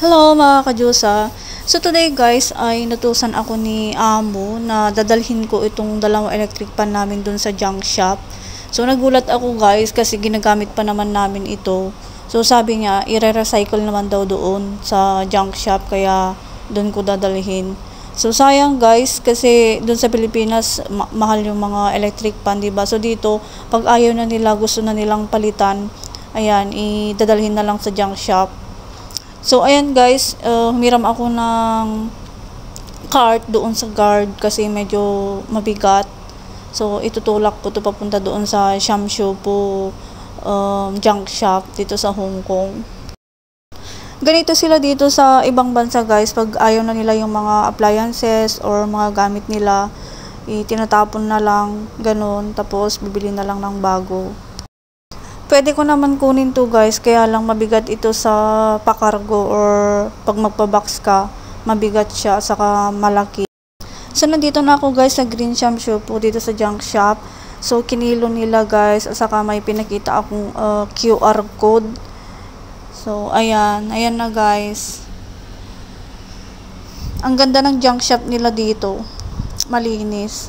Hello mga kadyusa. So today guys ay natusan ako ni Amo na dadalhin ko itong dalawang electric pan namin dun sa junk shop. So nagulat ako guys kasi ginagamit pa naman namin ito. So sabi niya i-recycle naman daw doon sa junk shop kaya dun ko dadalhin. So sayang guys kasi dun sa Pilipinas mahal yung mga electric pan, diba? So dito pag ayaw na nila, gusto na nilang palitan, ayan, idadalhin na lang sa junk shop. So, ayan guys, humiram ako ng cart doon sa guard kasi medyo mabigat. So, itutulak ko to papunta doon sa Shamshu po junk shop dito sa Hong Kong. Ganito sila dito sa ibang bansa guys, pag ayaw na nila yung mga appliances or mga gamit nila, tinatapon na lang, ganun, tapos bibili na lang ng bago. Pwede ko naman kunin to guys, kaya lang mabigat ito sa pakargo or pag magpa-box ka, mabigat siya, saka malaki. So nandito na ako guys sa Green Shamshu po dito sa junk shop. So kinilo nila guys, at saka may pinakita akong QR code. So ayan na guys. Ang ganda ng junk shop nila dito, malinis.